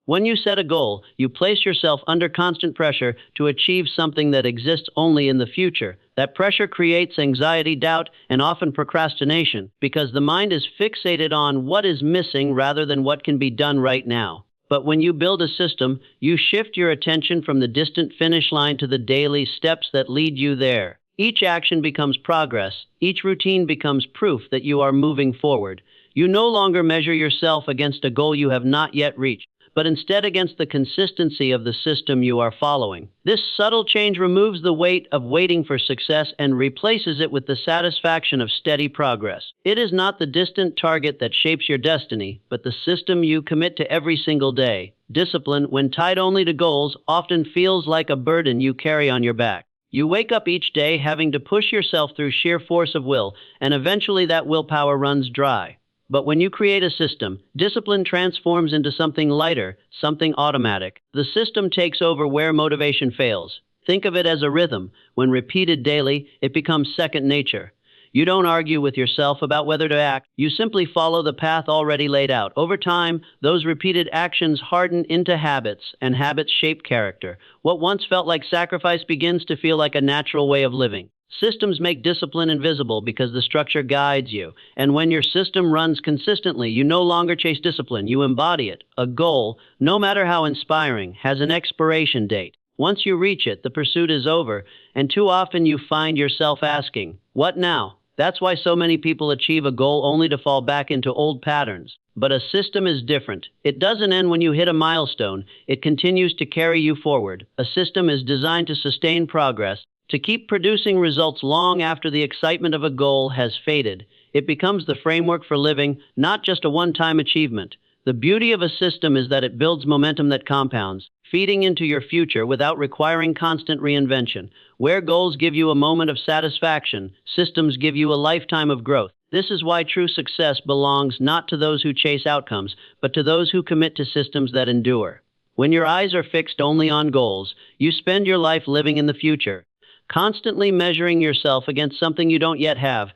When you set a goal, you place yourself under constant pressure to achieve something that exists only in the future. That pressure creates anxiety, doubt, and often procrastination because the mind is fixated on what is missing rather than what can be done right now. But when you build a system, you shift your attention from the distant finish line to the daily steps that lead you there. Each action becomes progress. Each routine becomes proof that you are moving forward. You no longer measure yourself against a goal you have not yet reached, but instead against the consistency of the system you are following. This subtle change removes the weight of waiting for success and replaces it with the satisfaction of steady progress. It is not the distant target that shapes your destiny, but the system you commit to every single day. Discipline, when tied only to goals, often feels like a burden you carry on your back. You wake up each day having to push yourself through sheer force of will, and eventually that willpower runs dry. But when you create a system, discipline transforms into something lighter, something automatic. The system takes over where motivation fails. Think of it as a rhythm. When repeated daily, it becomes second nature. You don't argue with yourself about whether to act. You simply follow the path already laid out. Over time, those repeated actions harden into habits, and habits shape character. What once felt like sacrifice begins to feel like a natural way of living. Systems make discipline invisible because the structure guides you. And when your system runs consistently, you no longer chase discipline, you embody it. A goal, no matter how inspiring, has an expiration date. Once you reach it, the pursuit is over, and too often you find yourself asking, "What now?" That's why so many people achieve a goal only to fall back into old patterns. But a system is different. It doesn't end when you hit a milestone. It continues to carry you forward. A system is designed to sustain progress, to keep producing results long after the excitement of a goal has faded. It becomes the framework for living, not just a one-time achievement. The beauty of a system is that it builds momentum that compounds, feeding into your future without requiring constant reinvention. Where goals give you a moment of satisfaction, systems give you a lifetime of growth. This is why true success belongs not to those who chase outcomes, but to those who commit to systems that endure. When your eyes are fixed only on goals, you spend your life living in the future, constantly measuring yourself against something you don't yet have.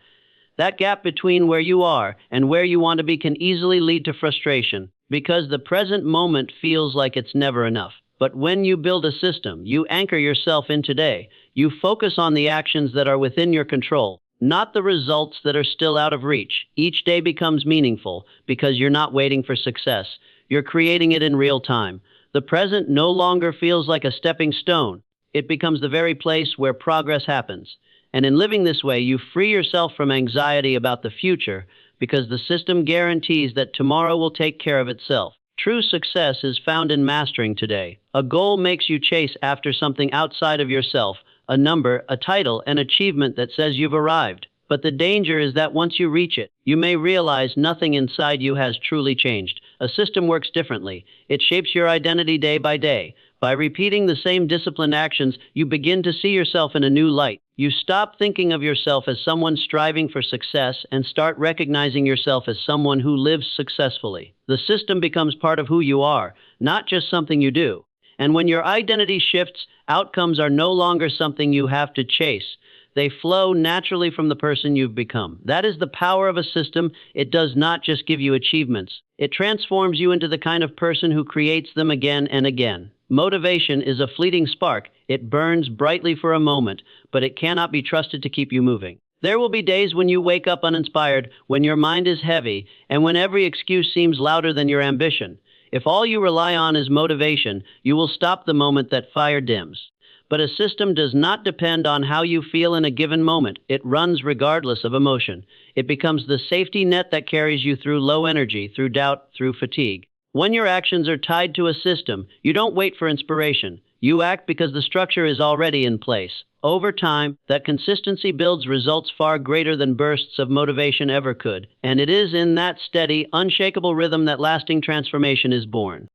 That gap between where you are and where you want to be can easily lead to frustration, because the present moment feels like it's never enough. But when you build a system, you anchor yourself in today. You focus on the actions that are within your control, not the results that are still out of reach. Each day becomes meaningful because you're not waiting for success. You're creating it in real time. The present no longer feels like a stepping stone. It becomes the very place where progress happens. And in living this way, you free yourself from anxiety about the future because the system guarantees that tomorrow will take care of itself. True success is found in mastering today. A goal makes you chase after something outside of yourself, a number, a title, an achievement that says you've arrived. But the danger is that once you reach it, you may realize nothing inside you has truly changed. A system works differently. It shapes your identity day by day. By repeating the same disciplined actions, you begin to see yourself in a new light. You stop thinking of yourself as someone striving for success and start recognizing yourself as someone who lives successfully. The system becomes part of who you are, not just something you do. And when your identity shifts, outcomes are no longer something you have to chase. They flow naturally from the person you've become. That is the power of a system. It does not just give you achievements. It transforms you into the kind of person who creates them again and again. Motivation is a fleeting spark. It burns brightly for a moment, but it cannot be trusted to keep you moving. There will be days when you wake up uninspired, when your mind is heavy, and when every excuse seems louder than your ambition. If all you rely on is motivation, you will stop the moment that fire dims. But a system does not depend on how you feel in a given moment. It runs regardless of emotion. It becomes the safety net that carries you through low energy, through doubt, through fatigue. When your actions are tied to a system, you don't wait for inspiration. You act because the structure is already in place. Over time, that consistency builds results far greater than bursts of motivation ever could. And it is in that steady, unshakable rhythm that lasting transformation is born.